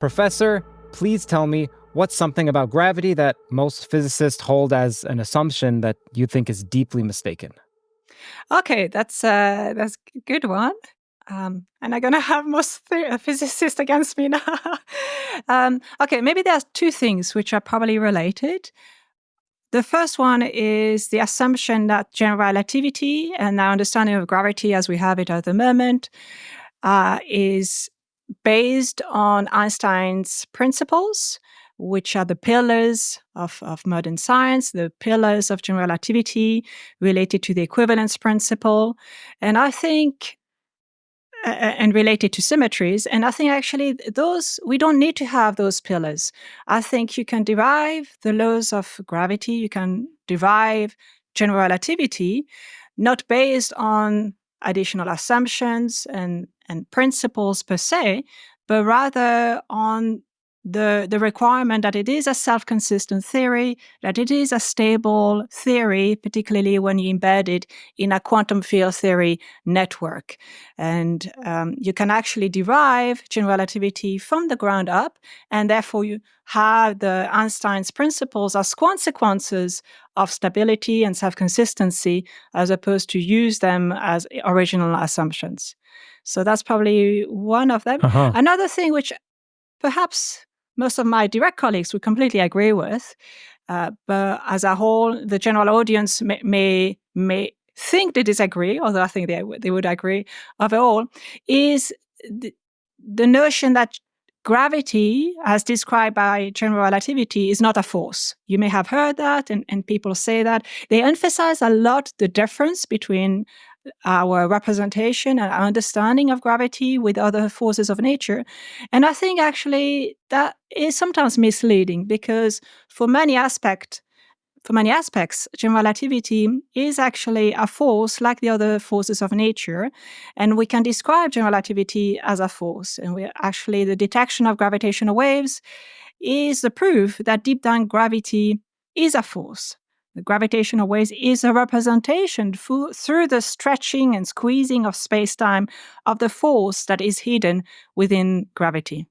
Professor, please tell me what's something about gravity that most physicists hold as an assumption that you think is deeply mistaken? Okay, that's a good one. And I'm gonna have most physicists against me now. Okay, maybe there's two things which are probably related. The first one is the assumption that general relativity and our understanding of gravity as we have it at the moment is based on Einstein's principles, which are the pillars of modern science, the pillars of general relativity related to the equivalence principle. And I think and related to symmetries. And I think actually those, we don't need to have those pillars. I think you can derive the laws of gravity, you can derive general relativity, not based on additional assumptions and principles per se, but rather on the requirement that it is a self-consistent theory, that it is a stable theory, particularly when you embed it in a quantum field theory network. And you can actually derive general relativity from the ground up, and therefore you have the Einstein's principles as consequences of stability and self-consistency, as opposed to use them as original assumptions. So that's probably one of them. Uh-huh. Another thing which perhaps most of my direct colleagues would completely agree with, but as a whole, the general audience may think they disagree, although I think they would agree overall, is the notion that gravity, as described by general relativity, is not a force. You may have heard that, and people say that. They emphasize a lot the difference between our representation and our understanding of gravity with other forces of nature. And I think actually that is sometimes misleading because for many aspects, general relativity is actually a force like the other forces of nature. And we can describe general relativity as a force. And we actually, the detection of gravitational waves is the proof that deep down gravity is a force. The gravitational waves is a representation through the stretching and squeezing of space-time of the force that is hidden within gravity.